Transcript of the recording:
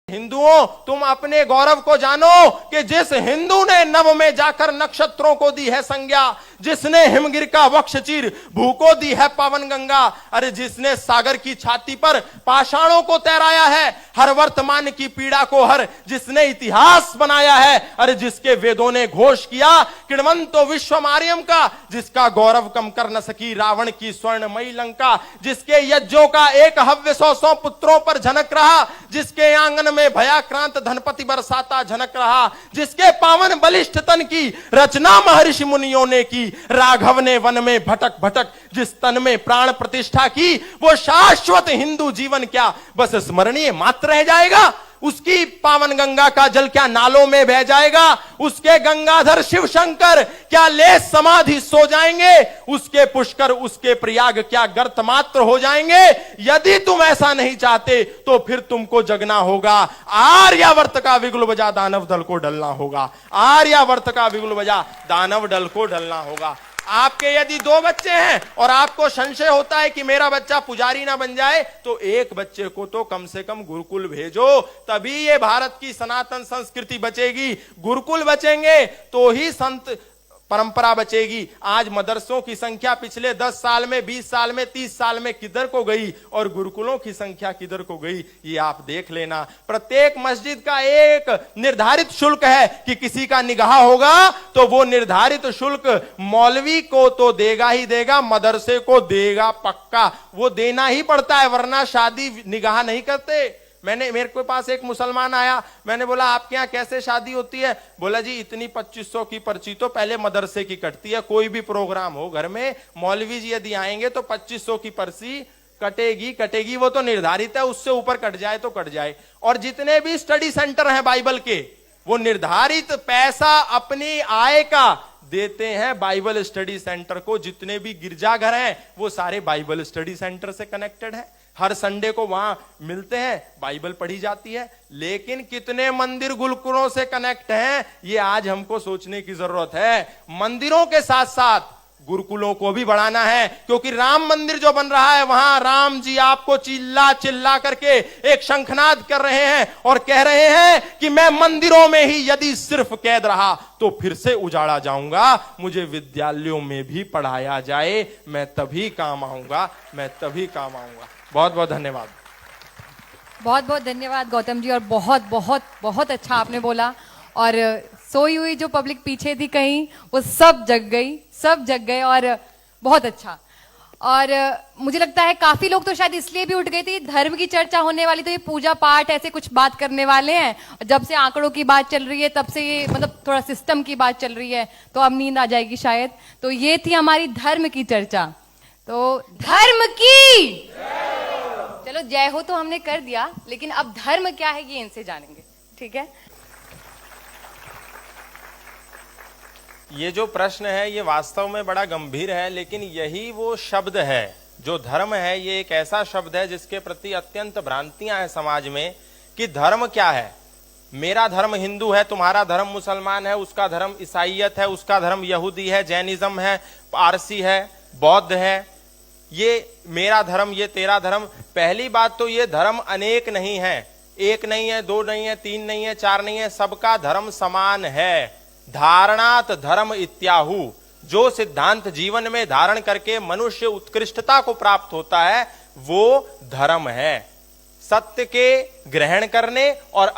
हिंदुओं, तुम अपने गौरव को जानो कि जिस हिंदू ने नभ में जाकर नक्षत्रों को दी है संज्ञा, जिसने हिमगिर का वक्ष चीर भू को दी है पावन गंगा, अरे जिसने सागर की छाती पर पाषाणों को तैराया है, हर वर्तमान की पीड़ा को हर जिसने इतिहास बनाया है, अरे जिसके वेदों ने घोष किया किण्वंतो विश्वमार्यम का, जिसका गौरव कम कर न सकी रावण की स्वर्णमयी लंका, जिसके यज्ञों का एक हव्य 100 पुत्रों पर झनक रहा, जिसके आंगन में भयाक्रांत धनपति बरसाता झनक रहा, जिसके पावन बलिष्ठ तन की रचना महर्षि मुनियों ने की, राघव ने वन में भटक भटक जिस तन में प्राण प्रतिष्ठा की, वो शाश्वत हिंदू जीवन क्या बस स्मरणीय मात्र रह जाएगा? उसकी पावन गंगा का जल क्या नालों में बह जाएगा? उसके गंगाधर शिव शंकर क्या लेस समाधि सो जाएंगे? उसके पुष्कर, उसके प्रयाग क्या गर्त मात्र हो जाएंगे? यदि तुम ऐसा नहीं चाहते तो फिर तुमको जगना होगा, आर्यावर्त का विगुल बजा दानव दल को डलना होगा, आर्यावर्त का विगुल बजा दानव दल को डलना होगा। आपके यदि 2 बच्चे हैं और आपको संशय होता है कि मेरा बच्चा पुजारी ना बन जाए, तो एक बच्चे को तो कम से कम गुरुकुल भेजो, तभी ये भारत की सनातन संस्कृति बचेगी। गुरुकुल बचेंगे तो ही संत परंपरा बचेगी। आज मदरसों की संख्या पिछले 10 साल में, 20 साल में, 30 साल में किधर को गई और गुरुकुलों की संख्या किधर को गई, ये आप देख लेना। प्रत्येक मस्जिद का एक निर्धारित शुल्क है कि किसी का निगाह होगा तो वो निर्धारित शुल्क मौलवी को तो देगा ही देगा, मदरसे को देगा पक्का, वो देना ही पड़ता है, वरना शादी निगाह नहीं करते। मेरे को पास एक मुसलमान आया, मैंने बोला आपके यहाँ कैसे शादी होती है? बोला जी इतनी 2500 की पर्ची तो पहले मदरसे की कटती है, कोई भी प्रोग्राम हो घर में मौलवी जी यदि आएंगे तो 2500 की पर्ची कटेगी, वो तो निर्धारित है, उससे ऊपर कट जाए तो कट जाए। और जितने भी स्टडी सेंटर हैं बाइबल के, वो निर्धारित पैसा अपनी आय का देते हैं बाइबल स्टडी सेंटर को। जितने भी गिरजाघर हैं वो सारे बाइबल स्टडी सेंटर से कनेक्टेड है, हर संडे को वहां मिलते हैं, बाइबल पढ़ी जाती है। लेकिन कितने मंदिर गुरुकुलों से कनेक्ट हैं, ये आज हमको सोचने की जरूरत है। मंदिरों के साथ साथ गुरुकुलों को भी बढ़ाना है, क्योंकि राम मंदिर जो बन रहा है वहां राम जी आपको चिल्ला चिल्ला करके एक शंखनाद कर रहे हैं और कह रहे हैं कि मैं मंदिरों में ही यदि सिर्फ कैद रहा तो फिर से उजाड़ा जाऊंगा, मुझे विद्यालयों में भी पढ़ाया जाए, मैं तभी काम आऊंगा, मैं तभी काम आऊंगा। बहुत बहुत धन्यवाद। बहुत बहुत धन्यवाद गौतम जी, और बहुत बहुत बहुत अच्छा आपने बोला। और सोई हुई जो पब्लिक पीछे थी कहीं, वो सब जग गए और बहुत अच्छा। और मुझे लगता है काफी लोग तो शायद इसलिए भी उठ गए थे, धर्म की चर्चा होने वाली तो ये पूजा पाठ ऐसे कुछ बात करने वाले हैं, जब से आंकड़ों की बात चल रही है तब से ये मतलब थोड़ा सिस्टम की बात चल रही है, तो अब नींद आ जाएगी शायद। तो ये थी हमारी धर्म की चर्चा। तो धर्म की चलो जय हो तो हमने कर दिया, लेकिन अब धर्म क्या है ये इनसे जानेंगे, ठीक है? ये जो प्रश्न है ये वास्तव में बड़ा गंभीर है, लेकिन यही वो शब्द है जो धर्म है। ये एक ऐसा शब्द है जिसके प्रति अत्यंत भ्रांतियां हैं समाज में कि धर्म क्या है। मेरा धर्म हिंदू है, तुम्हारा धर्म मुसलमान है, उसका धर्म ईसाईयत है, उसका धर्म यहूदी है, जैनिज्म है, पारसी है, बौद्ध है, ये मेरा धर्म, ये तेरा धर्म। पहली बात तो ये धर्म अनेक नहीं है, एक नहीं है, 2 नहीं है, 3 नहीं है, 4 नहीं है, सबका धर्म समान है। धारणात धर्म इत्याहु, जो सिद्धांत जीवन में धारण करके मनुष्य उत्कृष्टता को प्राप्त होता है वो धर्म है। सत्य के ग्रहण करने और